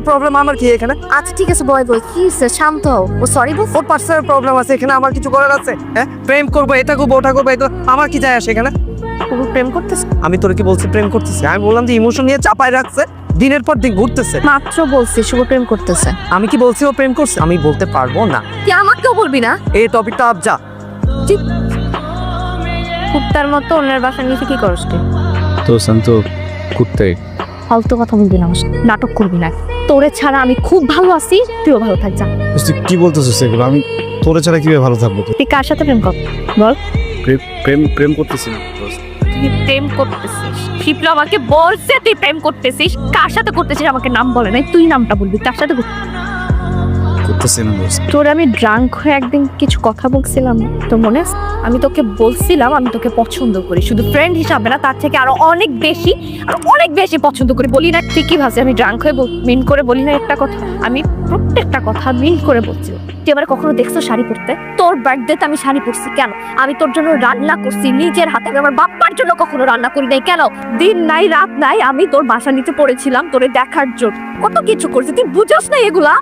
Problem আমার কি এখানে? আচ্ছা ঠিক আছে বয় বল, কি শান্ত হও। ও সরি বল। ওর পার্সোনাল প্রবলেম আছে, এখানে আমার কিছু করার আছে? হ্যাঁ, প্রেম করবো, এটা করবো, ওটা করবো, এটা আমার কি যায় আসে এখানে? ও প্রেম করতেছে? আমি তোর কি বলছি প্রেম করতেছে? আমি বললাম যে ইমোশন নিয়ে চাপায় রাখছে, দিনের পর দিন ঘুরতেছে। মাত্র বলছি শুভ প্রেম করতেছে। আমি কি বলছি ও প্রেম করছে? আমি বলতে পারবো না। কি আমাকেও বলবি না? এই টপিকটা আপ যা। কুত্তার মতো অন্যের বাসার নিচে কি করস তুই? তো শান্ত কুত্তে ফালতু কথা বলবি না, আমার সাথে নাটক করবি না। তোরে ছাড়া আমি খুব ভালো আছি, তুইও ভালো থাক যা। তুই কি বলতেছিস এগুলো? আমি তোরে ছাড়া কিভাবে ভালো থাকবো? তুই কার সাথে প্রেম কর বল? প্রেম প্রেম করতেছি না। তুই প্রেম করতেছিস? শিপলা আমাকে বলছে তুই প্রেম করতেছিস। কার সাথে করতেছিস আমাকে নাম বলে নাই, তুই নামটা বলবি। তার সাথে করতেছি না দোস্ত। তোর আমি ড্রাঙ্ক হয়ে একদিন কিছু কথা বলছিলাম, তোর মনে আছে? আমি তোকে বলছিলাম আমি তোকে পছন্দ করি, শুধু ফ্রেন্ড হিসাবে না, তার থেকে আরো অনেক বেশি পছন্দ করি। বলি না? তুই কি ভাবছিস আমি ড্রাঙ্ক হয়ে মিন করে বলি না একটা কথা? আমি প্রত্যেকটা কথা মিন করে বলছি। তুই এবারে কখনো দেখছো শাড়ি পরতে? তোর বার্থডেতে আমি শাড়ি পরছি কেন? আমি তোর জন্য রান্না করছি নিজের হাতে, আমি আমার বাপ্পার জন্য কখনো রান্না করি নাই কেন? দিন নাই রাত নাই আমি তোর বাসা নিচে পড়েছিলাম তোরে দেখার জন্য, কত কিছু করছি, তুই বুঝোস না এগুলা?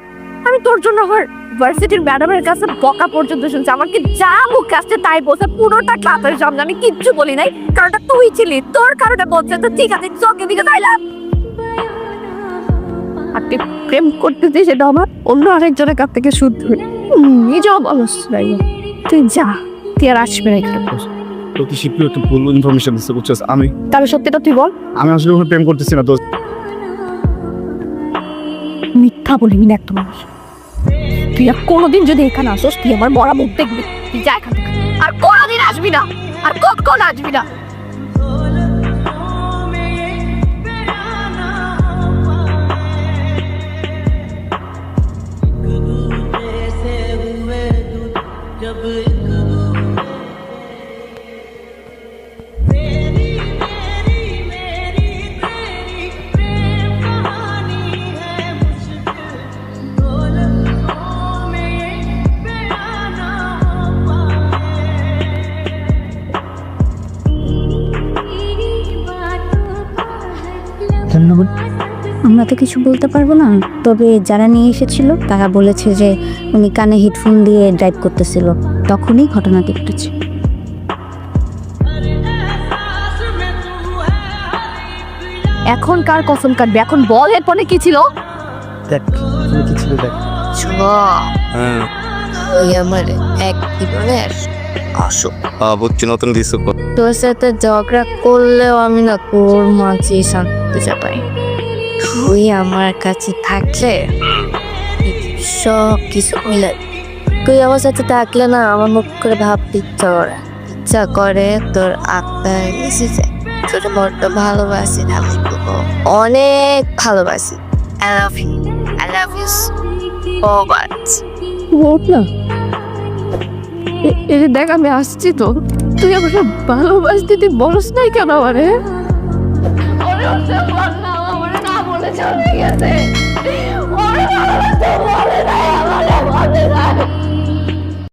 আমি তোর জন্য আমার ভার্সিটির ম্যাডামের কাছে বকা পর্যন্ত শুনছি, আমাকে যা মুখ আসছে তাই বলছে পুরোটা ক্লাসের সামনে। আমি কিচ্ছু বলি নাই, কারণটা তুই ছিলি, তোর কারণে বলছে। তো ঠিক আছে চোখে দিকে যাইলাম। আর তুই প্রেম করতেছি সেটা আমার অন্য আরেকজনের কাছ থেকে শুদ্ধ নিজেও বলস নাই। তুই যা, তুই আর আসবে না এখানে। তো কি শিপলি একটু ভুল ইনফরমেশন দিচ্ছে বুঝছিস? তাহলে সত্যিটা তুই বল। আমি আসলে কোনো প্রেম করতেছি না দোস্ত। মিথ্যা বলিনি না একটা মানুষ। তুই আর কোনোদিন যদি এখানে আসোস তুই আমার মরা মুখ দেখবি। তুই যা এখান থেকে, আর কোনোদিন আসবি না, আর কখন আসবি না। ধন্যবাদ। আমরা তো কিছু বলতে পারবো না, তবে যারা নিয়ে এসেছিল তারা বলেছে যে উনি কানে হেডফোন দিয়ে ড্রাইভ করতেছিল, তখনই ঘটনাটি ঘটেছে। এখন কার কসম কাটবে? এখন বল এরপরে কি ছিল? দেখ কি ছিল দেখ। হ্যাঁ ওই আমার এক জীবনে আসো বুঝছি নতুন কিছু তোর সাথে ঝগড়া করলেও আমি না তোর মাঝে শান্তি চাপাই। তুই আমার কাছে থাকলে সব কিছু মিলে, তুই আমার সাথে থাকলে না আমার মুখ করে ভাবতে ইচ্ছা করে তোর আত্মায় মিশে যায়। তোর বড্ড ভালোবাসি না, আমি অনেক ভালোবাসি। I love you so much. বল না, এই দেখ আমি আসছি তো, তুই আমাকে ভালোবাসতে তুই বলস নাই কেন আমারে? বলে চলে গেছে।